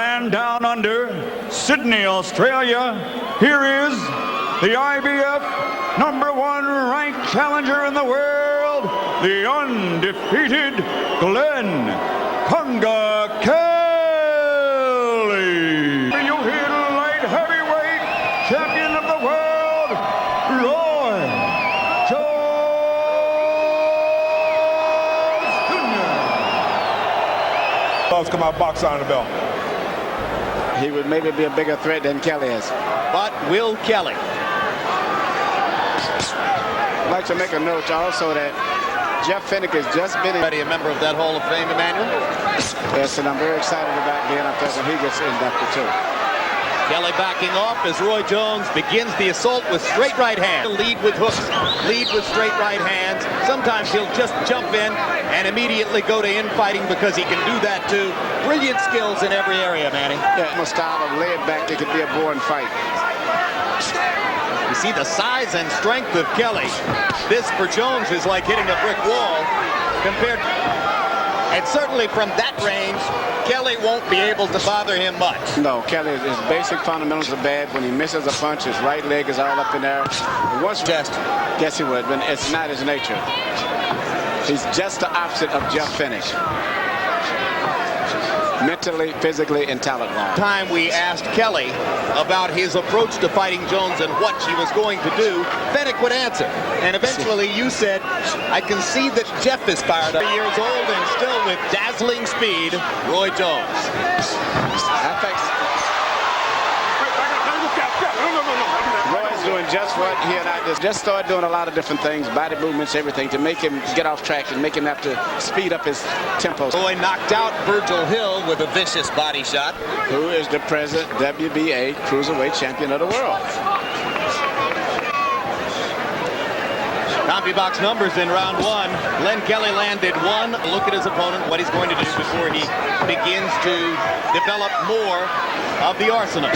And down under, Sydney, Australia, here is the IBF #1 ranked challenger in the world, the undefeated Glenn Conga Kelly. You hear the light heavyweight champion of the world, Roy Jones Jr. Come out box on the belt. He would maybe be a bigger threat than Kelly is. But will Kelly? I'd like to make a note also that Jeff Fennick has just been Already a member of that Hall of Fame, Emmanuel. Yes, and I'm very excited about being up there when he gets inducted too. Kelly backing off as Roy Jones begins the assault with straight right hand. Lead with hooks, lead with straight right hands. Sometimes he'll just jump in and immediately go to infighting because he can do that too. Brilliant skills in every area, Manny. Yeah, a style of laid back, it could be a boring fight. You see the size and strength of Kelly. This for Jones is like hitting a brick wall compared. And certainly from that range, Kelly won't be able to bother him much. No, Kelly, his basic fundamentals are bad. When he misses a punch, his right leg is all up in there. Once Just. Yes, he would, but it's not his nature. He's just the opposite of Jeff Fennick. Mentally, physically, and talent-wise. Time we asked Kelly about his approach to fighting Jones and what she was going to do, Fennick would answer. And eventually you said, I can see that Jeff is fired up. 3 years old and still with dazzling speed, Roy Jones. Roy's doing just what he and I just started doing a lot of different things, body movements, everything, to make him get off track and make him have to speed up his tempo. Roy knocked out Virgil Hill with a vicious body shot. Who is the present WBA Cruiserweight Champion of the world. CompuBox numbers in round one. Glenn Kelly landed one. Look at his opponent, what he's going to do before he begins to develop more of the arsenal.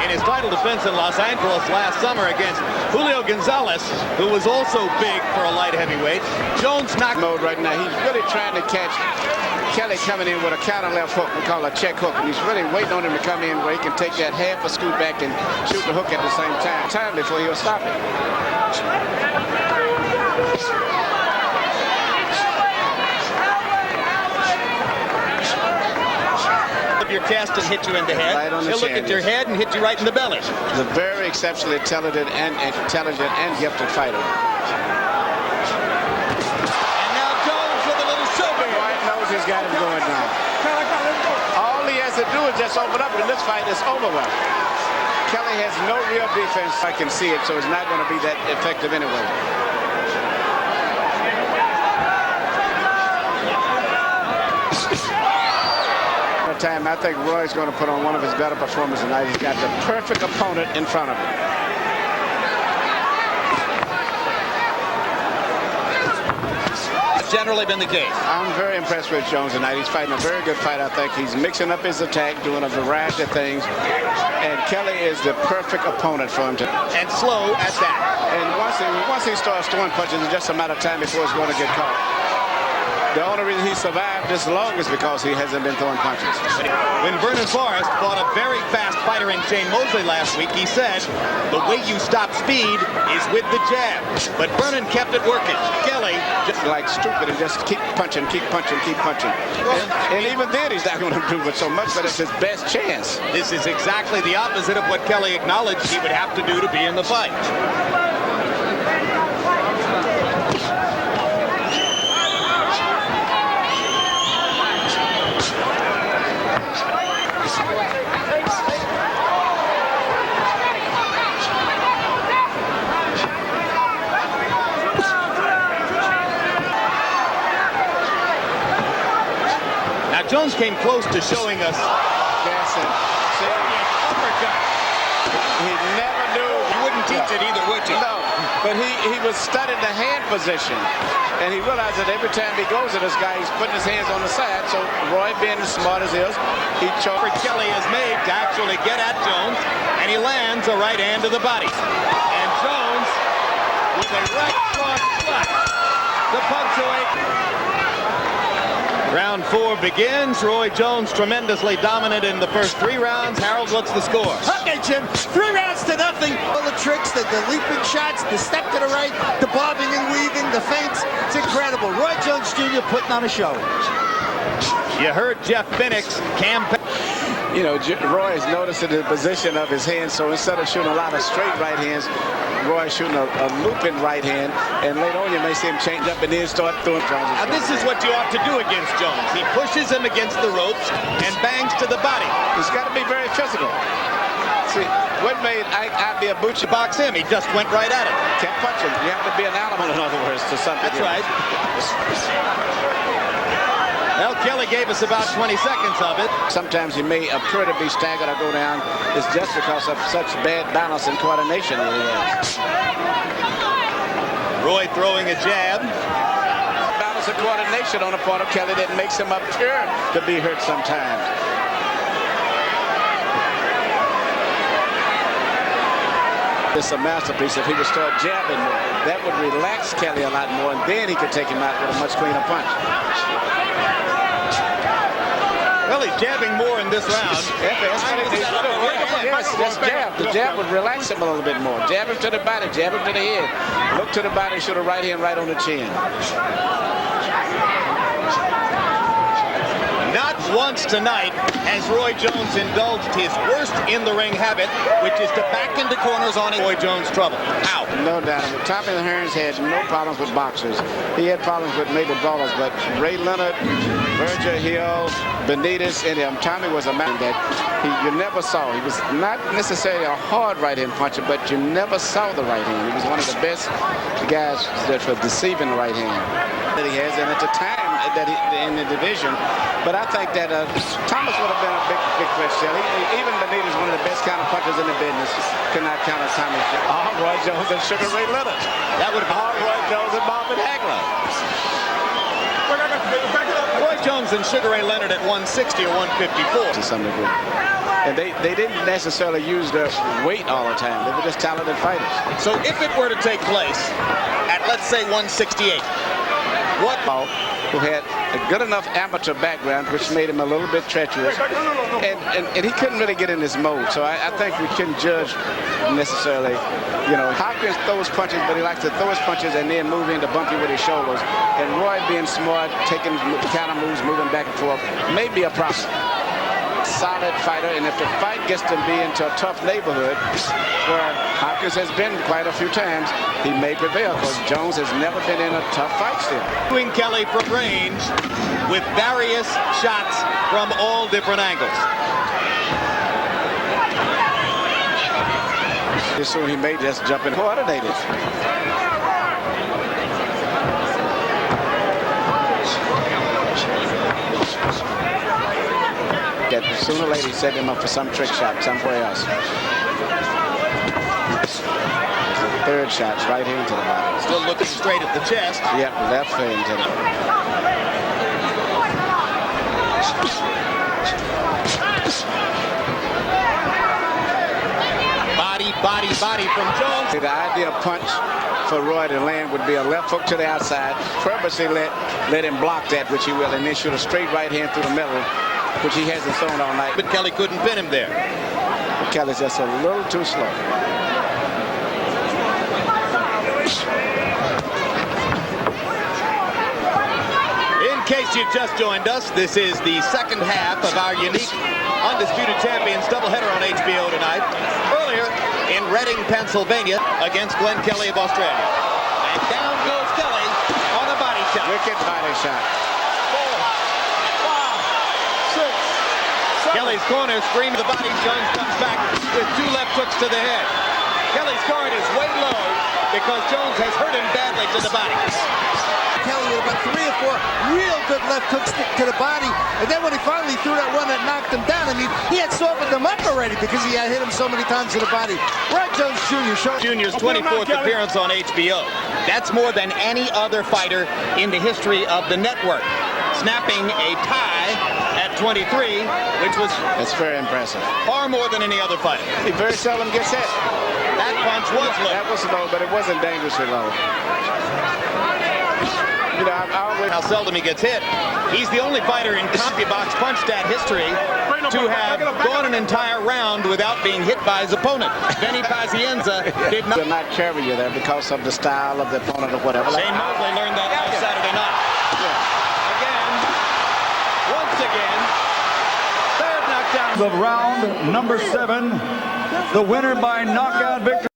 In his title defense in Los Angeles last summer against Julio Gonzalez, who was also big for a light heavyweight, Jones knocked mode right now. He's really trying to catch Kelly coming in with a counter left hook, we call a check hook, and he's really waiting on him to come in where he can take that half a scoot back and shoot the hook at the same time before he'll stop it. your chest and hit you in the head. Right on the He'll look at your head and hit you right in the belly. He's a very exceptionally talented and gifted fighter. And now Jones with a little silver. White knows he's got him going now. All he has to do is just open up, and this fight is over with. Kelly has no real defense. I can see it, so it's not going to be that effective anyway. Time, I think Roy's going to put on one of his better performances tonight. He's got the perfect opponent in front of him. It's generally been the case. I'm very impressed with Jones tonight. He's fighting a very good fight, I think. He's mixing up his attack, doing a variety of things. And Kelly is the perfect opponent for him to. And slow at that. And once he starts throwing punches, it's just a matter of time before it's going to get caught. The only reason he survived this long is because he hasn't been throwing punches. When Vernon Forrest fought a very fast fighter in Shane Mosley last week, he said, the way you stop speed is with the jab. But Vernon kept it working. Kelly just like stupid and just keep punching, keep punching, keep punching. And even then, he's not going to do it so much, but it's his best chance. This is exactly the opposite of what Kelly acknowledged he would have to do to be in the fight. Jones came close to showing us. Uppercut. He never knew. You wouldn't teach it either, would you? No, but he was studying the hand position, and he realized that every time he goes to this guy, he's putting his hands on the side. So Roy, being as smart as he is, he chose. Kelly has made to actually get at Jones, and he lands a right hand to the body. And Jones with a right cross flush. to punctuate. Round 4 begins. Roy Jones tremendously dominant in the first 3 rounds. Harold, what's the score? Okay, Jim, 3 rounds to nothing. All the tricks, the leaping shots, the step to the right, the bobbing and weaving, the feints. It's incredible. Roy Jones Jr. putting on a show. You heard Jeff Finnick's campaign. You know, Roy is noticing the position of his hands, so instead of shooting a lot of straight right hands, Roy shooting a looping right hand, and later on you may see him change up and then start throwing. Now this is what you ought to do against Jones. He pushes him against the ropes and bangs to the body. He's got to be very physical. See, what made Ibeabuchi Box him, he just went right at it. Can't punch him. You have to be an animal, in other words, to something. That's right. Well, Kelly gave us about 20 seconds of it. Sometimes he may appear to be staggered or go down. It's just because of such bad balance and coordination that he has. Roy throwing a jab. Balance and coordination on the part of Kelly that makes him appear to be hurt sometimes. It's a masterpiece. If he would start jabbing more, that would relax Kelly a lot more, and then he could take him out with a much cleaner punch. Well, he's jabbing more in this round. Yes, just jab. The jab would relax him a little bit more. Jab him to the body, jab him to the head. Look to the body, shoot a right hand right on the chin. Not once tonight has Roy Jones indulged his worst in-the-ring habit, which is to back into corners on Roy Jones' trouble. How? No doubt. Tommy Hearns had no problems with boxers. He had problems with maybe brawlers, but Ray Leonard, Virgil Hill, Benitez, and Tommy was a man that you never saw. He was not necessarily a hard right-hand puncher, but you never saw the right hand. He was one of the best guys that for deceiving the right hand that he has, and at the time that in the division. But I think that Thomas would have been a big threat still. Even Benitez, one of the best counter punchers in the business, could not counter Thomas. Roy Jones and Sugar Ray Leonard. That would have been Roy Jones and Marvin Hagler. Roy Jones and Sugar Ray Leonard at 160 or 154. To some degree. And they didn't necessarily use their weight all the time. They were just talented fighters. So if it were to take place at, let's say, 168, what? Who had a good enough amateur background, which made him a little bit treacherous, and he couldn't really get in this mode. So I think we couldn't judge necessarily. You know, Hopkins throws punches, but he likes to throw his punches and then move into bumpy with his shoulders. And Roy being smart, taking counter moves, moving back and forth, may be a problem. Solid fighter, and if the fight gets to be into a tough neighborhood where Hopkins has been quite a few times, he may prevail because Jones has never been in a tough fight still. Doing Kelly from range with various shots from all different angles. So he may just jump in and coordinate it. That sooner or later set him up for some trick shot somewhere else. The third shot's right into the body. Still looking straight at the chest. Yep, left into the Body from Jones. The ideal punch for Roy to land would be a left hook to the outside. Purposely let him block that, which he will, and then shoot a straight right hand through the middle, which he hasn't thrown all night. But Kelly couldn't pin him there. Kelly's just a little too slow. In case you've just joined us, this is the second half of our unique Undisputed Champions doubleheader on HBO tonight. Earlier in Reading, Pennsylvania, against Glenn Kelly of Australia. And down goes Kelly on a body shot. Wicked body shot. 4, 5, 6, 7. Kelly's corner screamed the body. Jones comes back with 2 left hooks to the head. Kelly's guard is way low because Jones has hurt him badly to the body. Kelly with about 3 or 4 real good left hooks to the body, and then when he finally threw that one that knocked him down, I mean, he had softened him up already because he had hit him so many times to the body. Roy Jones Jr. Jr.'s 24th appearance on HBO. That's more than any other fighter in the history of the network. Snapping a tie at 23, which was That's very impressive. far more than any other fighter. He very seldom gets hit. That punch was low. That was low, but it wasn't dangerously low. You know, I always... How seldom he gets hit. He's the only fighter in CompuBox punch stat history to have gone an entire round without being hit by his opponent. Benny Pazienza did not. Will not carry you there because of the style of the opponent or whatever. Shane Mosley learned that last Saturday night. Again, once again, third knockdown. Of round number 7, the winner by knockout victory.